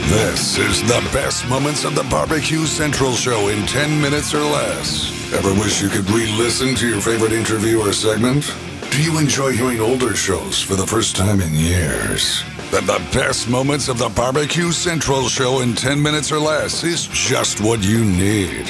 This is the best moments of the BBQ Central Show in 10 minutes or less. Ever wish you could re-listen to your favorite interview or segment? Do you enjoy hearing older shows for the first time in years? Then the best moments of the BBQ Central Show in 10 minutes or less is just what you need.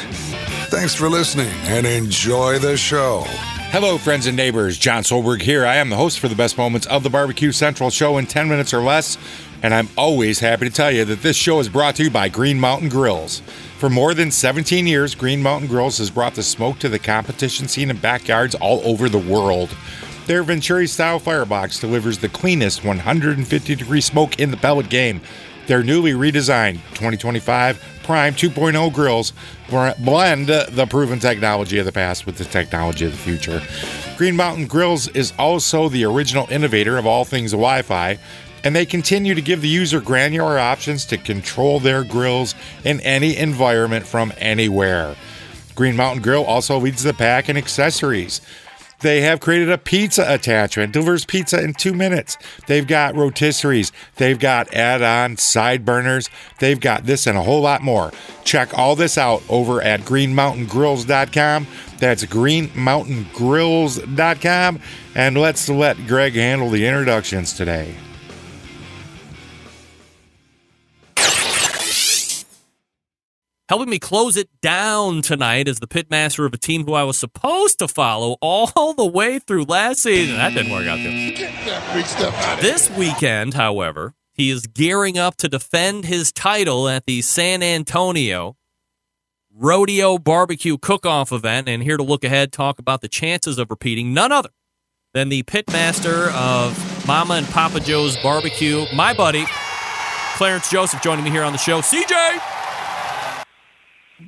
Thanks for listening and enjoy the show. Hello, friends and neighbors. Jon Solberg here. I am the host for the best moments of the BBQ Central Show in 10 minutes or less, and I'm always happy to tell you that this show is brought to you by Green Mountain Grills. For more than 17 years, Green Mountain Grills has brought the smoke to the competition scene in backyards all over the world. Their Venturi-style firebox delivers the cleanest 150-degree smoke in the pellet game. Their newly redesigned 2025 Prime 2.0 grills blend the proven technology of the past with the technology of the future. Green Mountain Grills is also the original innovator of all things Wi-Fi, and they continue to give the user granular options to control their grills in any environment from anywhere. Green Mountain Grill also leads the pack in accessories. They have created a pizza attachment, delivers pizza in 2 minutes. They've got rotisseries. They've got add-on side burners. They've got this and a whole lot more. Check all this out over at greenmountaingrills.com. That's greenmountaingrills.com. And let's let Greg handle the introductions today. Helping me close it down tonight is the pitmaster of a team who I was supposed to follow all the way through last season. That didn't work out good. Get that big stuff out of This weekend, however, he is gearing up to defend his title at the San Antonio Rodeo Barbecue Cook-Off event. And here to look ahead, talk about the chances of repeating, none other than the pitmaster of Momma and Pappa Joe's Barbecue, my buddy, Clarence Joseph, joining me here on the show. CJ!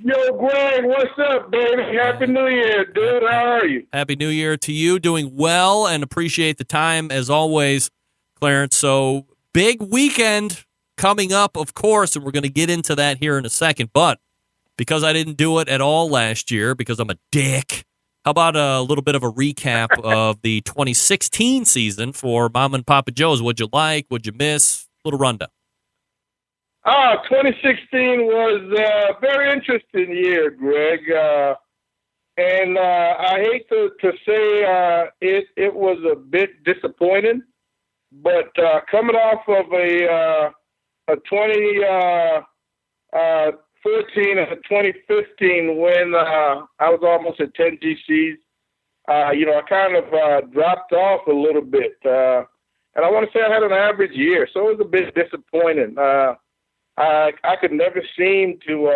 Yo, Greg, what's up, baby? Happy New Year, dude. How are you? Happy New Year to you. Doing well and appreciate the time as always, Clarence. So, big weekend coming up, of course, and we're going to get into that here in a second. But because I didn't do it at all last year because I'm a dick, how about a little bit of a recap of the 2016 season for Mom and Papa Joe's? What'd you like? What'd you miss? Little rundown. 2016 was a very interesting year, Greg. And I hate to say it was a bit disappointing, but coming off of a 2014 and a 2015 when I was almost at 10 GCs, I kind of dropped off a little bit. And I want to say I had an average year, so it was a bit disappointing. I could never seem to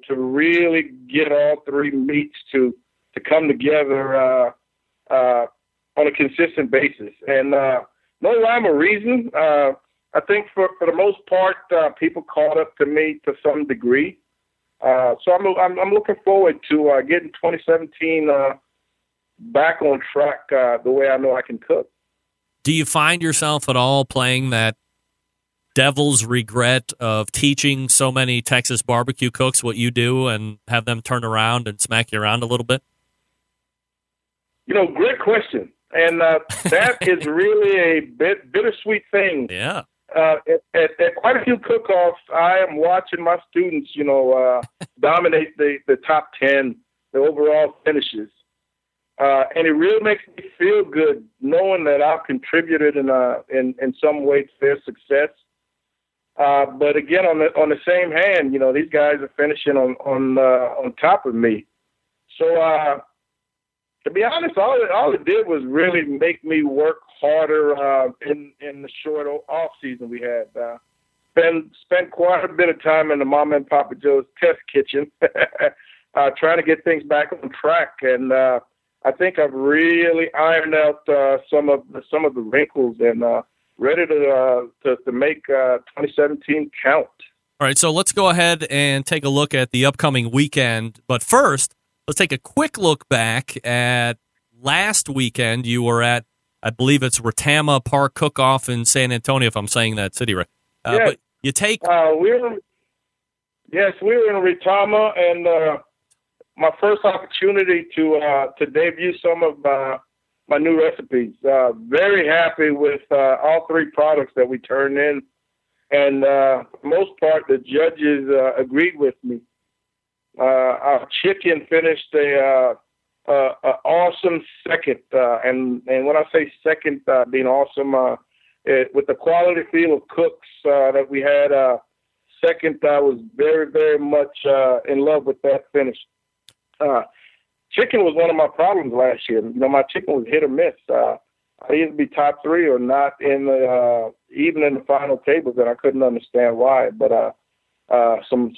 really get all three meets to come together on a consistent basis, and no rhyme or reason. I think for the most part, people caught up to me to some degree. So I'm looking forward to getting 2017 back on track the way I know I can cook. Do you find yourself at all playing that devil's regret of teaching so many Texas barbecue cooks what you do and have them turn around and smack you around a little bit? Great question. And that is really a bittersweet thing. Yeah. At quite a few cook-offs, I am watching my students, dominate the top 10, the overall finishes. And it really makes me feel good knowing that I've contributed in some way to their success. But again, on the same hand, these guys are finishing on top of me. So to be honest, all it did was really make me work harder in the short off season we had. Spent quite a bit of time in the Momma and Papa Joe's test kitchen, trying to get things back on track. And I think I've really ironed out some of the wrinkles and ready to make 2017 count. All right, so let's go ahead and take a look at the upcoming weekend. But first, let's take a quick look back at last weekend. You were at, I believe it's Retama Park Cook-Off in San Antonio, if I'm saying that city right. Yes. But you take... we were in Retama, and my first opportunity to debut some of my new recipes. Very happy with all three products that we turned in. And for the most part, the judges agreed with me. Our chicken finished a awesome second, and when I say second, being awesome, with the quality feel of cooks that we had, second, I was very, very much in love with that finish. Chicken was one of my problems last year. My chicken was hit or miss. I either be top three or not in the even in the final tables, and I couldn't understand why. But some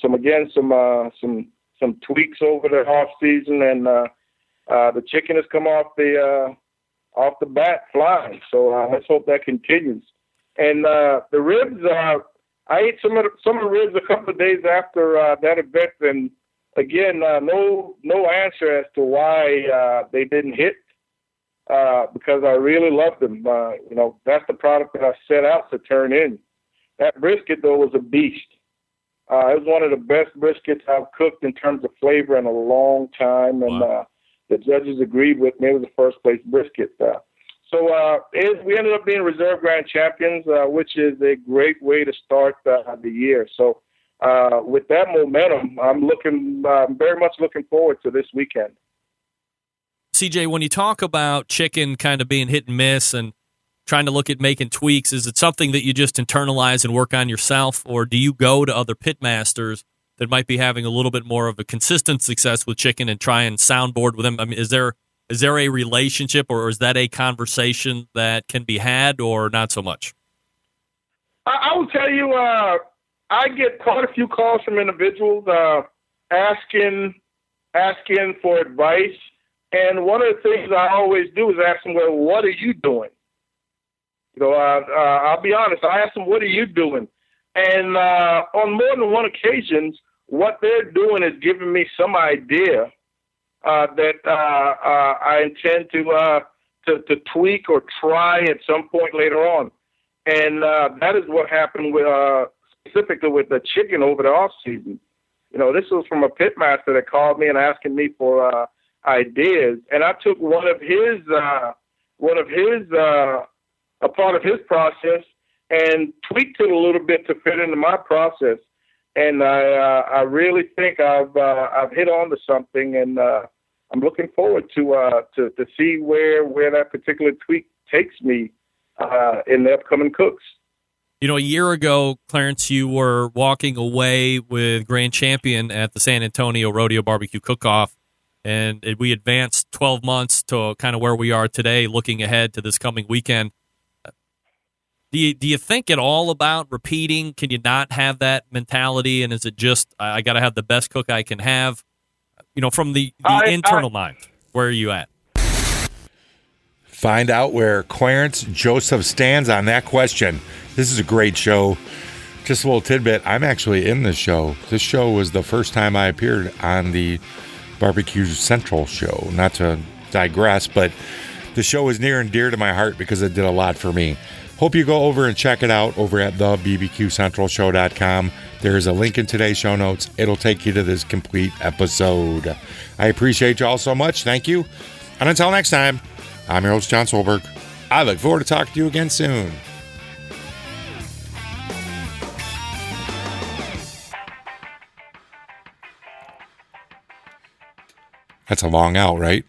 tweaks over the off season, and the chicken has come off the bat flying. So let's hope that continues. And the ribs, I ate some of the ribs a couple of days after that event, and again, no answer as to why they didn't hit. Because I really loved them. That's the product that I set out to turn in. That brisket, though, was a beast. It was one of the best briskets I've cooked in terms of flavor in a long time, and the judges agreed with me. It was the first place brisket. We ended up being reserve grand champions, which is a great way to start the year. So with that momentum, I'm very much looking forward to this weekend. CJ, when you talk about chicken kind of being hit and miss and trying to look at making tweaks, is it something that you just internalize and work on yourself, or do you go to other pitmasters that might be having a little bit more of a consistent success with chicken and try and soundboard with them? I mean, is there a relationship, or is that a conversation that can be had, or not so much? I will tell you, I get quite a few calls from individuals asking for advice. And one of the things I always do is ask them, well, what are you doing? I'll be honest. I ask them, what are you doing? And on more than one occasion, what they're doing is giving me some idea that I intend to tweak or try at some point later on. And that is what happened with specifically with the chicken over the off season. This was from a pitmaster that called me and asking me for ideas, and I took a part of his process and tweaked it a little bit to fit into my process. And I really think I've hit on to something, and I'm looking forward to see where that particular tweak takes me in the upcoming cooks. A year ago, Clarence, you were walking away with grand champion at the San Antonio Rodeo Barbecue Cook-Off, and we advanced 12 months to kind of where we are today, looking ahead to this coming weekend. Do you think at all about repeating? Can you not have that mentality? And is it just, I got to have the best cook I can have? From the internal mind, where are you at? Find out where Clarence Joseph stands on that question. This is a great show. Just a little tidbit. I'm actually in this show. This show was the first time I appeared on the Barbecue Central show. Not to digress, but the show is near and dear to my heart because it did a lot for me. Hope you go over and check it out over at the bbqcentralshow.com. There's a link in today's show notes. It'll take you to this complete episode. I appreciate you all so much. Thank you. And until next time, I'm your host, Jon Solberg. I look forward to talking to you again soon. That's a long out, right?